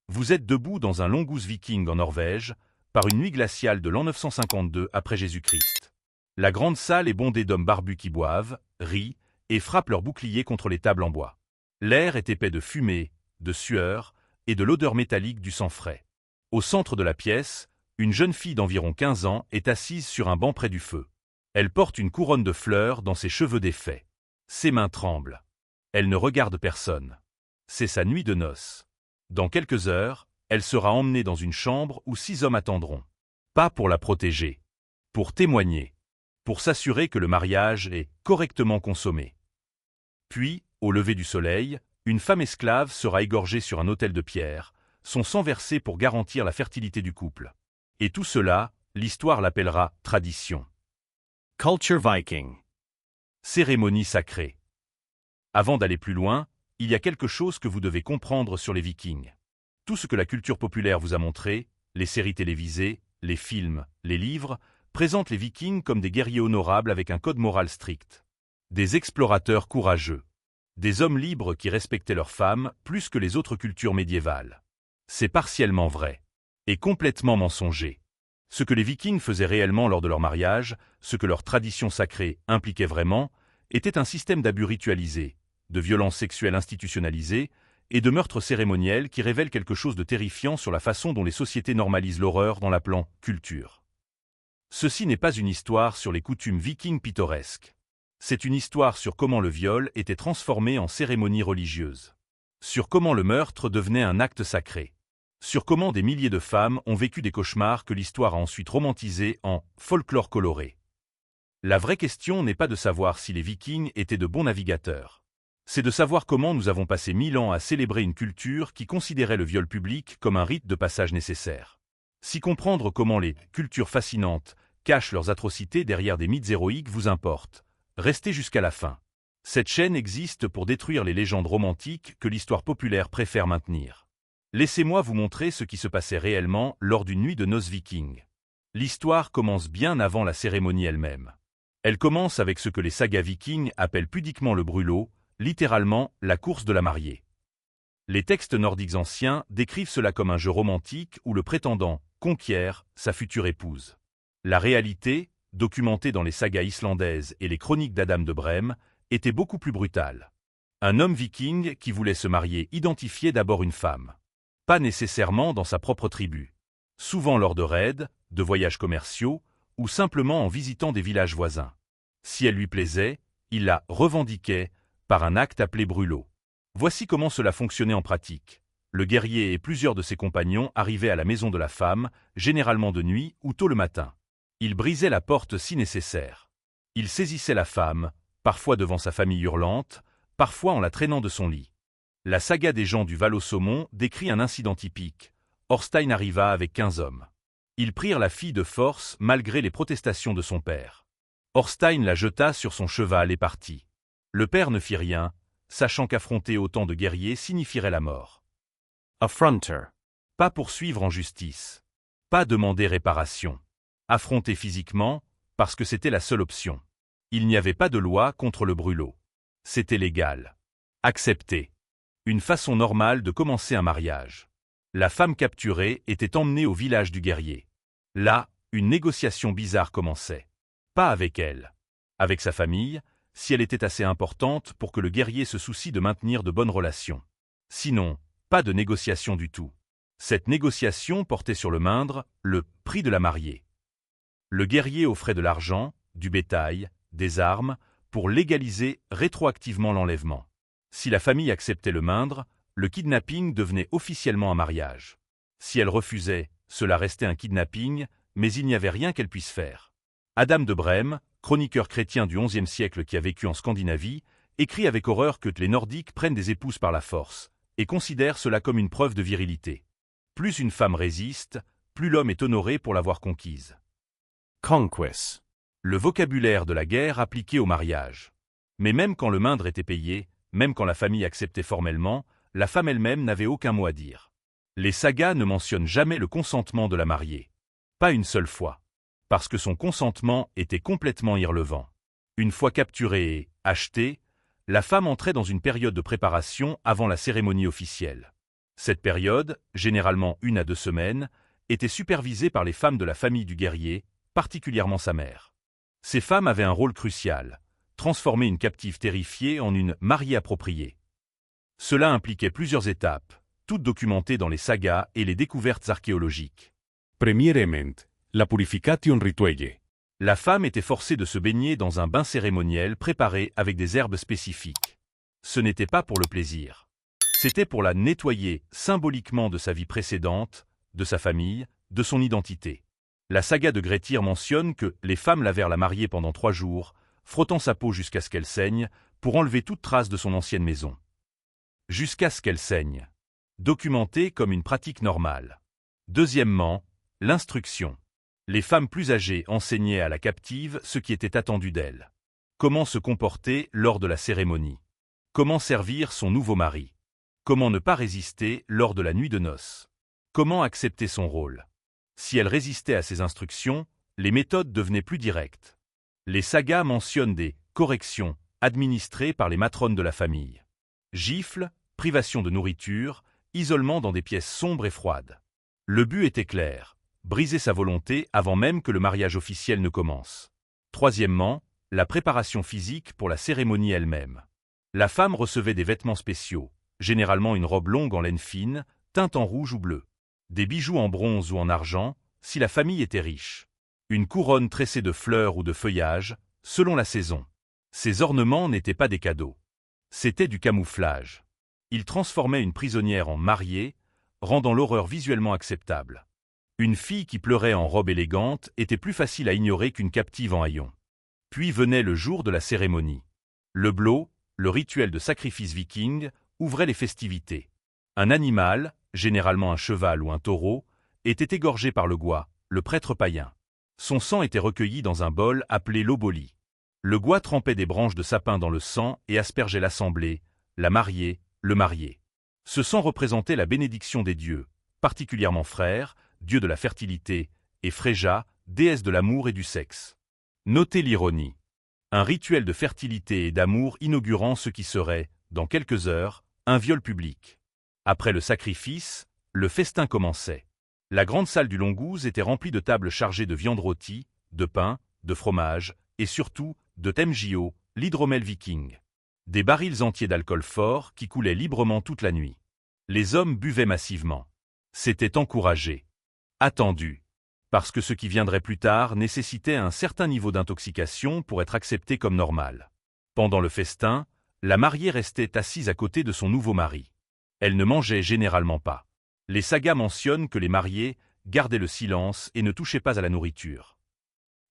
Vous êtes debout dans un Longhus viking en Norvège, par une nuit glaciale de l'an 952 après Jésus-Christ. La grande salle est bondée d'hommes barbus qui boivent, rient et frappent leurs boucliers contre les tables en bois. L'air est épais de fumée, de sueur et de l'odeur métallique du sang frais. Au centre de la pièce, une jeune fille d'environ 15 ans est assise sur un banc près du feu. Elle porte une couronne de fleurs dans ses cheveux défaits. Ses mains tremblent. Elle ne regarde personne. C'est sa nuit de noces. Dans quelques heures, elle sera emmenée dans une chambre où 6 hommes attendront. Pas pour la protéger. Pour témoigner. Pour s'assurer que le mariage est correctement consommé. Puis, au lever du soleil, une femme esclave sera égorgée sur un autel de pierre, son sang versé pour garantir la fertilité du couple. Et tout cela, l'histoire l'appellera tradition. Culture Viking. Cérémonie sacrée. Avant d'aller plus loin, il y a quelque chose que vous devez comprendre sur les Vikings. Tout ce que la culture populaire vous a montré, les séries télévisées, les films, les livres, présentent les Vikings comme des guerriers honorables avec un code moral strict. Des explorateurs courageux. Des hommes libres qui respectaient leurs femmes plus que les autres cultures médiévales. C'est partiellement vrai. Et complètement mensonger. Ce que les Vikings faisaient réellement lors de leur mariage, ce que leur tradition sacrée impliquait vraiment, était un système d'abus ritualisés, de violences sexuelles institutionnalisées et de meurtres cérémoniels qui révèlent quelque chose de terrifiant sur la façon dont les sociétés normalisent l'horreur dans l'appelant « culture ». Ceci n'est pas une histoire sur les coutumes vikings pittoresques. C'est une histoire sur comment le viol était transformé en cérémonie religieuse. Sur comment le meurtre devenait un acte sacré. Sur comment des milliers de femmes ont vécu des cauchemars que l'histoire a ensuite romantisés en folklore coloré. La vraie question n'est pas de savoir si les Vikings étaient de bons navigateurs. C'est de savoir comment nous avons passé 1000 ans à célébrer une culture qui considérait le viol public comme un rite de passage nécessaire. Si comprendre comment les cultures fascinantes cachent leurs atrocités derrière des mythes héroïques vous importe, restez jusqu'à la fin. Cette chaîne existe pour détruire les légendes romantiques que l'histoire populaire préfère maintenir. Laissez-moi vous montrer ce qui se passait réellement lors d'une nuit de noces vikings. L'histoire commence bien avant la cérémonie elle-même. Elle commence avec ce que les sagas vikings appellent pudiquement le brûlot, littéralement la course de la mariée. Les textes nordiques anciens décrivent cela comme un jeu romantique où le prétendant conquiert sa future épouse. La réalité, documentée dans les sagas islandaises et les chroniques d'Adam de Brême, était beaucoup plus brutale. Un homme viking qui voulait se marier identifiait d'abord une femme. Pas nécessairement dans sa propre tribu. Souvent lors de raids, de voyages commerciaux, ou simplement en visitant des villages voisins. Si elle lui plaisait, il la revendiquait par un acte appelé brûlot. Voici comment cela fonctionnait en pratique. Le guerrier et plusieurs de ses compagnons arrivaient à la maison de la femme, généralement de nuit ou tôt le matin. Ils brisaient la porte si nécessaire. Ils saisissaient la femme, parfois devant sa famille hurlante, parfois en la traînant de son lit. La saga des gens du Val au Saumon décrit un incident typique. Orstein arriva avec 15 hommes. Ils prirent la fille de force malgré les protestations de son père. Orstein la jeta sur son cheval et partit. Le père ne fit rien, sachant qu'affronter autant de guerriers signifierait la mort. Affronter. Pas poursuivre en justice. Pas demander réparation. Affronter physiquement, parce que c'était la seule option. Il n'y avait pas de loi contre le brûlot. C'était légal. Accepté. Une façon normale de commencer un mariage. La femme capturée était emmenée au village du guerrier. Là, une négociation bizarre commençait. Pas avec elle. Avec sa famille, si elle était assez importante pour que le guerrier se soucie de maintenir de bonnes relations. Sinon, pas de négociation du tout. Cette négociation portait sur le mindre le prix de la mariée. Le guerrier offrait de l'argent, du bétail, des armes, pour légaliser rétroactivement l'enlèvement. Si la famille acceptait le mindre, le kidnapping devenait officiellement un mariage. Si elle refusait, cela restait un kidnapping, mais il n'y avait rien qu'elle puisse faire. Adam de Brême, chroniqueur chrétien du XIe siècle qui a vécu en Scandinavie, écrit avec horreur que les Nordiques prennent des épouses par la force, et considèrent cela comme une preuve de virilité. Plus une femme résiste, plus l'homme est honoré pour l'avoir conquise. Conquest. Le vocabulaire de la guerre appliqué au mariage. Mais même quand le mindre était payé, même quand la famille acceptait formellement, la femme elle-même n'avait aucun mot à dire. Les sagas ne mentionnent jamais le consentement de la mariée. Pas une seule fois. Parce que son consentement était complètement irrelevant. Une fois capturée et achetée, la femme entrait dans une période de préparation avant la cérémonie officielle. Cette période, généralement 1 à 2 semaines, était supervisée par les femmes de la famille du guerrier, particulièrement sa mère. Ces femmes avaient un rôle crucial, transformer une captive terrifiée en une mariée appropriée. Cela impliquait plusieurs étapes, toutes documentées dans les sagas et les découvertes archéologiques. Premièrement, la purification rituelle. La femme était forcée de se baigner dans un bain cérémoniel préparé avec des herbes spécifiques. Ce n'était pas pour le plaisir. C'était pour la nettoyer symboliquement de sa vie précédente, de sa famille, de son identité. La saga de Grettir mentionne que les femmes lavèrent la mariée pendant 3 jours, frottant sa peau jusqu'à ce qu'elle saigne, pour enlever toute trace de son ancienne maison. Jusqu'à ce qu'elle saigne. Documenté comme une pratique normale. Deuxièmement, l'instruction. Les femmes plus âgées enseignaient à la captive ce qui était attendu d'elle. Comment se comporter lors de la cérémonie. Comment servir son nouveau mari. Comment ne pas résister lors de la nuit de noces. Comment accepter son rôle. Si elle résistait à ces instructions, les méthodes devenaient plus directes. Les sagas mentionnent des corrections administrées par les matrones de la famille. Gifles, privation de nourriture, isolement dans des pièces sombres et froides. Le but était clair, briser sa volonté avant même que le mariage officiel ne commence. Troisièmement, la préparation physique pour la cérémonie elle-même. La femme recevait des vêtements spéciaux, généralement une robe longue en laine fine, teinte en rouge ou bleu. Des bijoux en bronze ou en argent, si la famille était riche. Une couronne tressée de fleurs ou de feuillages, selon la saison. Ces ornements n'étaient pas des cadeaux. C'était du camouflage. Ils transformaient une prisonnière en mariée, rendant l'horreur visuellement acceptable. Une fille qui pleurait en robe élégante était plus facile à ignorer qu'une captive en haillons. Puis venait le jour de la cérémonie. Le blot, le rituel de sacrifice viking, ouvrait les festivités. Un animal, généralement un cheval ou un taureau, était égorgé par le gua, le prêtre païen. Son sang était recueilli dans un bol appelé l'oboli. Le gua trempait des branches de sapin dans le sang et aspergeait l'assemblée, la mariée, le marié. Ce sang représentait la bénédiction des dieux, particulièrement Frère, dieu de la fertilité, et Fréja, déesse de l'amour et du sexe. Notez l'ironie. Un rituel de fertilité et d'amour inaugurant ce qui serait, dans quelques heures, un viol public. Après le sacrifice, le festin commençait. La grande salle du Longouz était remplie de tables chargées de viande rôtie, de pain, de fromage, et surtout, de temgio, l'hydromel viking. Des barils entiers d'alcool fort qui coulaient librement toute la nuit. Les hommes buvaient massivement. C'était encouragé. Attendu. Parce que ce qui viendrait plus tard nécessitait un certain niveau d'intoxication pour être accepté comme normal. Pendant le festin, la mariée restait assise à côté de son nouveau mari. Elle ne mangeait généralement pas. Les sagas mentionnent que les mariés gardaient le silence et ne touchaient pas à la nourriture.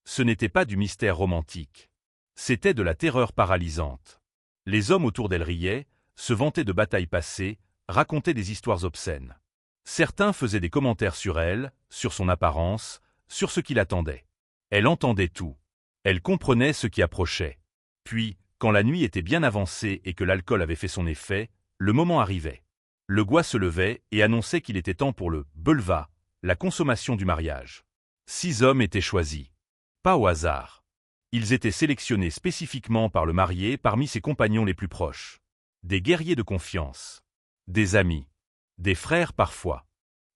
Ce n'était pas du mystère romantique. C'était de la terreur paralysante. Les hommes autour d'elle riaient, se vantaient de batailles passées, racontaient des histoires obscènes. Certains faisaient des commentaires sur elle, sur son apparence, sur ce qui l'attendait. Elle entendait tout. Elle comprenait ce qui approchait. Puis, quand la nuit était bien avancée et que l'alcool avait fait son effet, le moment arrivait. Le gua se levait et annonçait qu'il était temps pour le belva, la consommation du mariage. 6 hommes étaient choisis. Pas au hasard. Ils étaient sélectionnés spécifiquement par le marié parmi ses compagnons les plus proches. Des guerriers de confiance. Des amis. Des frères parfois.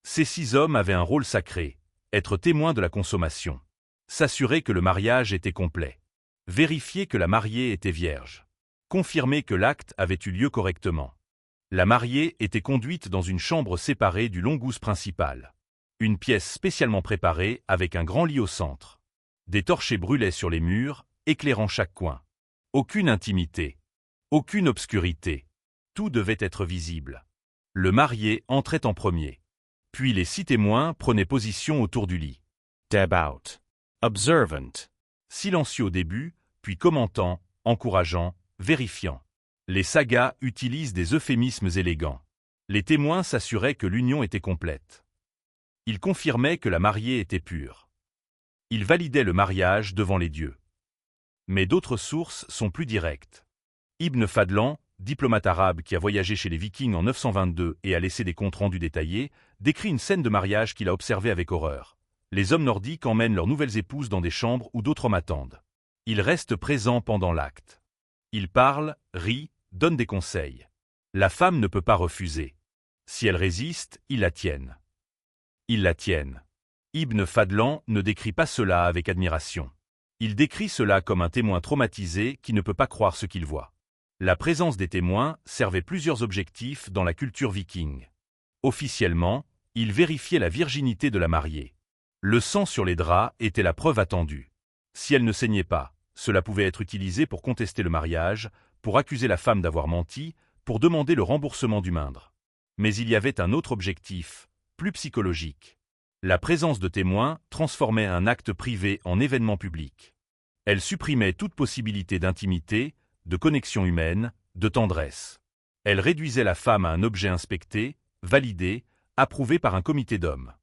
Ces 6 hommes avaient un rôle sacré, être témoins de la consommation. S'assurer que le mariage était complet. Vérifier que la mariée était vierge. Confirmer que l'acte avait eu lieu correctement. La mariée était conduite dans une chambre séparée du Longouz principal. Une pièce spécialement préparée avec un grand lit au centre. Des torchers brûlaient sur les murs, éclairant chaque coin. Aucune intimité. Aucune obscurité. Tout devait être visible. Le marié entrait en premier. Puis les 6 témoins prenaient position autour du lit. Devout. Observant. Silencieux au début, puis commentant, encourageant, vérifiant. Les sagas utilisent des euphémismes élégants. Les témoins s'assuraient que l'union était complète. Ils confirmaient que la mariée était pure. Ils validaient le mariage devant les dieux. Mais d'autres sources sont plus directes. Ibn Fadlan, diplomate arabe qui a voyagé chez les Vikings en 922 et a laissé des comptes rendus détaillés, décrit une scène de mariage qu'il a observée avec horreur. Les hommes nordiques emmènent leurs nouvelles épouses dans des chambres où d'autres hommes attendent. Ils restent présents pendant l'acte. Ils parlent, rient, donnent des conseils. La femme ne peut pas refuser. Si elle résiste, ils la tiennent. Ils la tiennent. Ibn Fadlan ne décrit pas cela avec admiration. Il décrit cela comme un témoin traumatisé qui ne peut pas croire ce qu'il voit. La présence des témoins servait plusieurs objectifs dans la culture viking. Officiellement, il vérifiait la virginité de la mariée. Le sang sur les draps était la preuve attendue. Si elle ne saignait pas, cela pouvait être utilisé pour contester le mariage, pour accuser la femme d'avoir menti, pour demander le remboursement du mindre. Mais il y avait un autre objectif, plus psychologique. La présence de témoins transformait un acte privé en événement public. Elle supprimait toute possibilité d'intimité, de connexion humaine, de tendresse. Elle réduisait la femme à un objet inspecté, validé, approuvé par un comité d'hommes.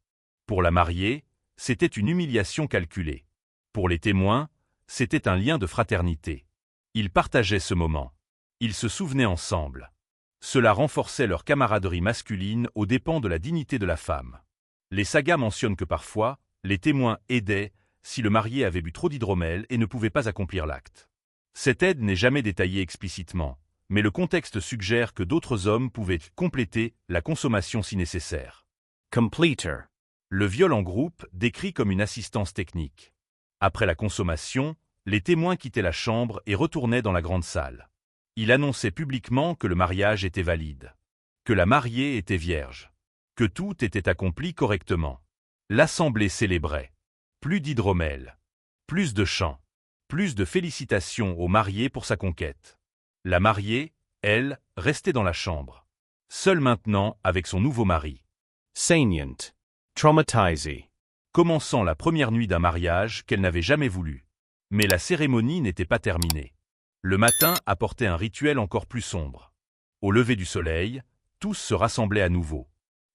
Pour la mariée, c'était une humiliation calculée. Pour les témoins, c'était un lien de fraternité. Ils partageaient ce moment. Ils se souvenaient ensemble. Cela renforçait leur camaraderie masculine aux dépens de la dignité de la femme. Les sagas mentionnent que parfois, les témoins aidaient si le marié avait bu trop d'hydromel et ne pouvait pas accomplir l'acte. Cette aide n'est jamais détaillée explicitement, mais le contexte suggère que d'autres hommes pouvaient compléter la consommation si nécessaire. Completer. Le viol en groupe décrit comme une assistance technique. Après la consommation, les témoins quittaient la chambre et retournaient dans la grande salle. Il annonçait publiquement que le mariage était valide, que la mariée était vierge, que tout était accompli correctement. L'assemblée célébrait. Plus d'hydromel, plus de chants, plus de félicitations au marié pour sa conquête. La mariée, elle, restait dans la chambre, seule maintenant avec son nouveau mari. Salient. Traumatizing. Commençant la première nuit d'un mariage qu'elle n'avait jamais voulu. Mais la cérémonie n'était pas terminée. Le matin apportait un rituel encore plus sombre. Au lever du soleil, tous se rassemblaient à nouveau.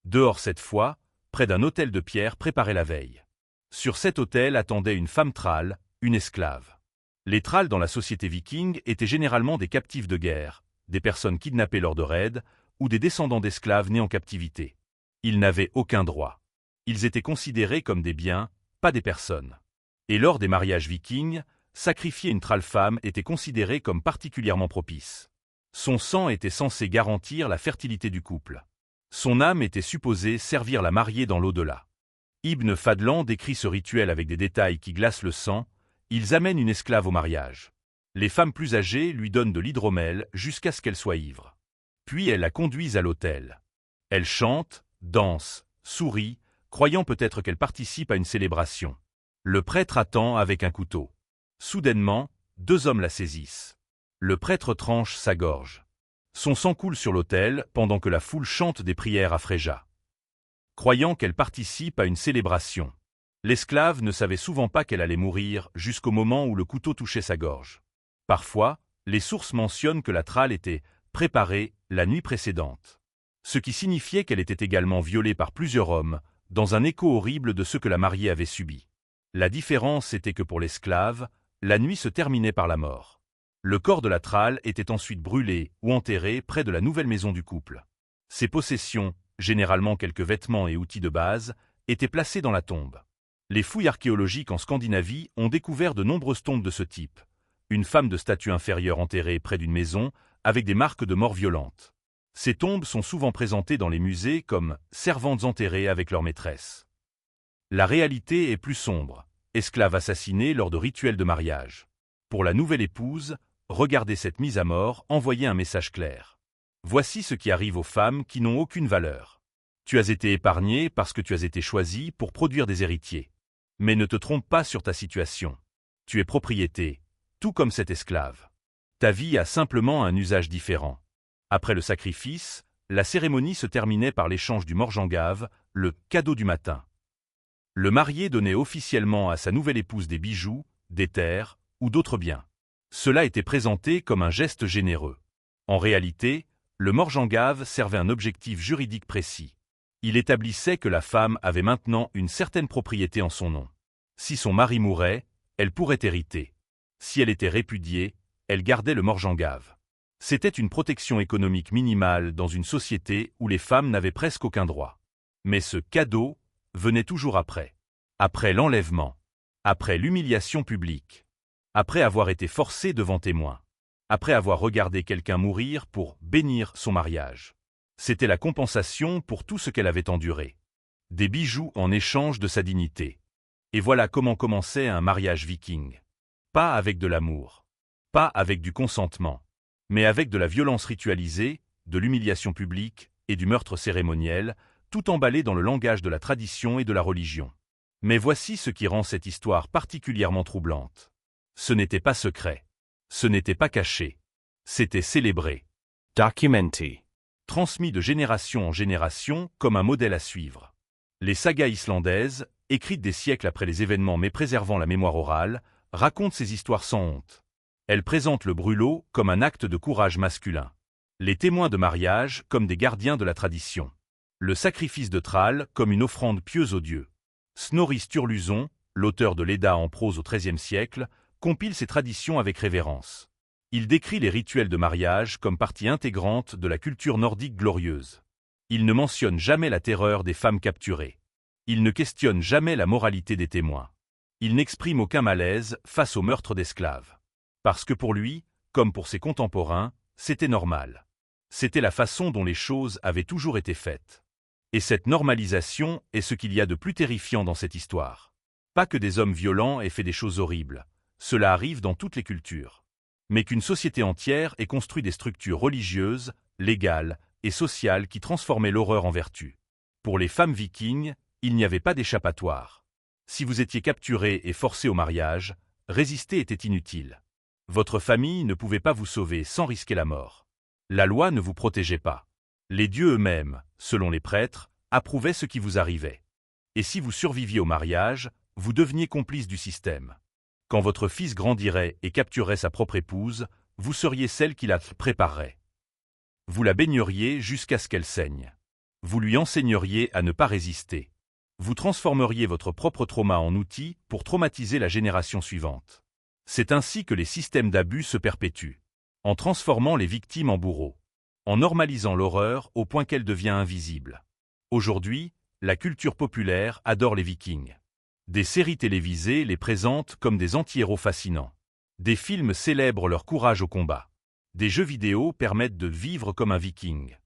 Dehors cette fois, près d'un autel de pierre préparé la veille. Sur cet autel attendait une femme thrale, une esclave. Les thrales dans la société viking étaient généralement des captifs de guerre, des personnes kidnappées lors de raids, ou des descendants d'esclaves nés en captivité. Ils n'avaient aucun droit. Ils étaient considérés comme des biens, pas des personnes. Et lors des mariages vikings, sacrifier une thrale femme était considéré comme particulièrement propice. Son sang était censé garantir la fertilité du couple. Son âme était supposée servir la mariée dans l'au-delà. Ibn Fadlan décrit ce rituel avec des détails qui glacent le sang. Ils amènent une esclave au mariage. Les femmes plus âgées lui donnent de l'hydromel jusqu'à ce qu'elle soit ivre. Puis elles la conduisent à l'autel. Elle chante, danse, sourit, croyant peut-être qu'elle participe à une célébration. Le prêtre attend avec un couteau. Soudainement, deux hommes la saisissent. Le prêtre tranche sa gorge. Son sang coule sur l'autel pendant que la foule chante des prières à Fréja. Croyant qu'elle participe à une célébration. L'esclave ne savait souvent pas qu'elle allait mourir jusqu'au moment où le couteau touchait sa gorge. Parfois, les sources mentionnent que la thrale était préparée la nuit précédente. Ce qui signifiait qu'elle était également violée par plusieurs hommes, dans un écho horrible de ce que la mariée avait subi. La différence était que pour l'esclave, la nuit se terminait par la mort. Le corps de la thrale était ensuite brûlé ou enterré près de la nouvelle maison du couple. Ses possessions, généralement quelques vêtements et outils de base, étaient placées dans la tombe. Les fouilles archéologiques en Scandinavie ont découvert de nombreuses tombes de ce type. Une femme de statut inférieur enterrée près d'une maison, avec des marques de mort violentes. Ces tombes sont souvent présentées dans les musées comme servantes enterrées avec leur maîtresse. La réalité est plus sombre. Esclave assassinée lors de rituels de mariage. Pour la nouvelle épouse, regarder cette mise à mort envoyait un message clair. Voici ce qui arrive aux femmes qui n'ont aucune valeur. Tu as été épargnée parce que tu as été choisie pour produire des héritiers. Mais ne te trompe pas sur ta situation. Tu es propriété, tout comme cet esclave. Ta vie a simplement un usage différent. Après le sacrifice, la cérémonie se terminait par l'échange du morjangave, le cadeau du matin. Le marié donnait officiellement à sa nouvelle épouse des bijoux, des terres ou d'autres biens. Cela était présenté comme un geste généreux. En réalité, le morjangave servait un objectif juridique précis. Il établissait que la femme avait maintenant une certaine propriété en son nom. Si son mari mourait, elle pourrait hériter. Si elle était répudiée, elle gardait le morjangave. C'était une protection économique minimale dans une société où les femmes n'avaient presque aucun droit. Mais ce cadeau venait toujours après. Après l'enlèvement. Après l'humiliation publique. Après avoir été forcée devant témoins. Après avoir regardé quelqu'un mourir pour bénir son mariage. C'était la compensation pour tout ce qu'elle avait enduré. Des bijoux en échange de sa dignité. Et voilà comment commençait un mariage viking. Pas avec de l'amour. Pas avec du consentement. Mais avec de la violence ritualisée, de l'humiliation publique et du meurtre cérémoniel, tout emballé dans le langage de la tradition et de la religion. Mais voici ce qui rend cette histoire particulièrement troublante. Ce n'était pas secret. Ce n'était pas caché. C'était célébré. Documenté. Transmis de génération en génération comme un modèle à suivre. Les sagas islandaises, écrites des siècles après les événements mais préservant la mémoire orale, racontent ces histoires sans honte. Elles présentent le brûlot comme un acte de courage masculin. Les témoins de mariage comme des gardiens de la tradition. Le sacrifice de Thrall comme une offrande pieuse aux dieux. Snorri Sturluson, l'auteur de l'Edda en prose au XIIIe siècle, compile ces traditions avec révérence. Il décrit les rituels de mariage comme partie intégrante de la culture nordique glorieuse. Il ne mentionne jamais la terreur des femmes capturées. Il ne questionne jamais la moralité des témoins. Il n'exprime aucun malaise face au meurtre d'esclaves. Parce que pour lui, comme pour ses contemporains, c'était normal. C'était la façon dont les choses avaient toujours été faites. Et cette normalisation est ce qu'il y a de plus terrifiant dans cette histoire. Pas que des hommes violents aient fait des choses horribles. Cela arrive dans toutes les cultures. Mais qu'une société entière ait construit des structures religieuses, légales et sociales qui transformaient l'horreur en vertu. Pour les femmes vikings, il n'y avait pas d'échappatoire. Si vous étiez capturé et forcé au mariage, résister était inutile. Votre famille ne pouvait pas vous sauver sans risquer la mort. La loi ne vous protégeait pas. Les dieux eux-mêmes, selon les prêtres, approuvaient ce qui vous arrivait. Et si vous surviviez au mariage, vous deveniez complice du système. Quand votre fils grandirait et capturerait sa propre épouse, vous seriez celle qui la préparerait. Vous la baigneriez jusqu'à ce qu'elle saigne. Vous lui enseigneriez à ne pas résister. Vous transformeriez votre propre trauma en outil pour traumatiser la génération suivante. C'est ainsi que les systèmes d'abus se perpétuent. En transformant les victimes en bourreaux. En normalisant l'horreur au point qu'elle devient invisible. Aujourd'hui, la culture populaire adore les Vikings. Des séries télévisées les présentent comme des anti-héros fascinants. Des films célèbrent leur courage au combat. Des jeux vidéo permettent de vivre comme un Viking.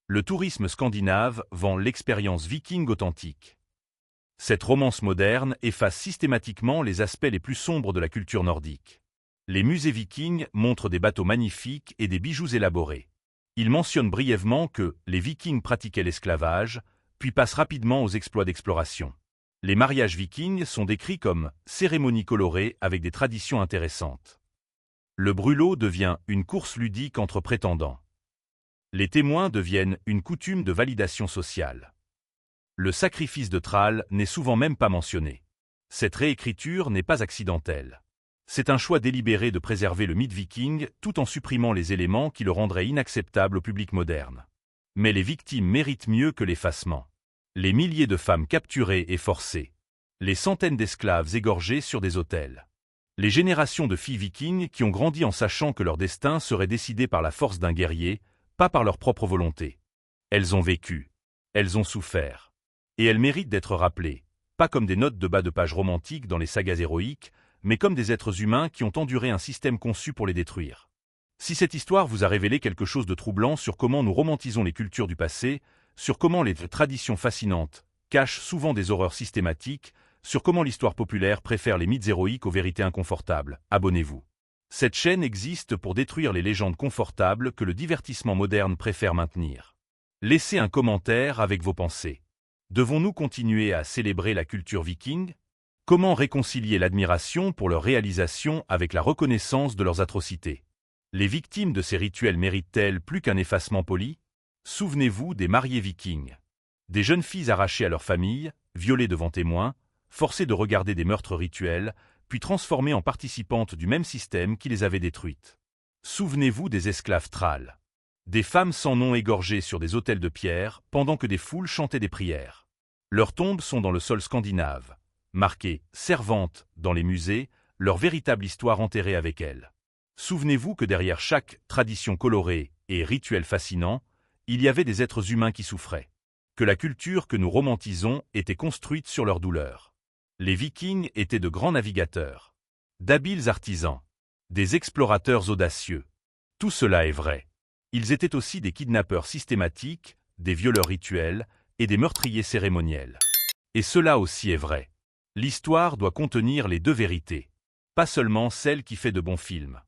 Le tourisme scandinave vend l'expérience viking authentique. Cette romance moderne efface systématiquement les aspects les plus sombres de la culture nordique. Les musées vikings montrent des bateaux magnifiques et des bijoux élaborés. Ils mentionnent brièvement que les Vikings pratiquaient l'esclavage, puis passent rapidement aux exploits d'exploration. Les mariages vikings sont décrits comme cérémonies colorées avec des traditions intéressantes. Le brûlot devient une course ludique entre prétendants. Les témoins deviennent une coutume de validation sociale. Le sacrifice de Thrall n'est souvent même pas mentionné. Cette réécriture n'est pas accidentelle. C'est un choix délibéré de préserver le mythe viking tout en supprimant les éléments qui le rendraient inacceptable au public moderne. Mais les victimes méritent mieux que l'effacement. Les milliers de femmes capturées et forcées. Les centaines d'esclaves égorgés sur des autels. Les générations de filles vikings qui ont grandi en sachant que leur destin serait décidé par la force d'un guerrier, pas par leur propre volonté. Elles ont vécu. Elles ont souffert. Et elles méritent d'être rappelées, pas comme des notes de bas de page romantiques dans les sagas héroïques, mais comme des êtres humains qui ont enduré un système conçu pour les détruire. Si cette histoire vous a révélé quelque chose de troublant sur comment nous romantisons les cultures du passé, sur comment les traditions fascinantes cachent souvent des horreurs systématiques, sur comment l'histoire populaire préfère les mythes héroïques aux vérités inconfortables, abonnez-vous. Cette chaîne existe pour détruire les légendes confortables que le divertissement moderne préfère maintenir. Laissez un commentaire avec vos pensées. Devons-nous continuer à célébrer la culture viking ? Comment réconcilier l'admiration pour leur réalisation avec la reconnaissance de leurs atrocités ? Les victimes de ces rituels méritent-elles plus qu'un effacement poli ? Souvenez-vous des mariés vikings. Des jeunes filles arrachées à leur famille, violées devant témoins, forcées de regarder des meurtres rituels, puis transformées en participantes du même système qui les avait détruites. Souvenez-vous des esclaves Thrall. Des femmes sans nom égorgées sur des autels de pierre pendant que des foules chantaient des prières. Leurs tombes sont dans le sol scandinave. Marquées « servantes » dans les musées, leur véritable histoire enterrée avec elles. Souvenez-vous que derrière chaque tradition colorée et rituel fascinant, il y avait des êtres humains qui souffraient. Que la culture que nous romantisons était construite sur leur douleur. Les Vikings étaient de grands navigateurs, d'habiles artisans, des explorateurs audacieux. Tout cela est vrai. Ils étaient aussi des kidnappeurs systématiques, des violeurs rituels et des meurtriers cérémoniels. Et cela aussi est vrai. L'histoire doit contenir les deux vérités, pas seulement celle qui fait de bons films.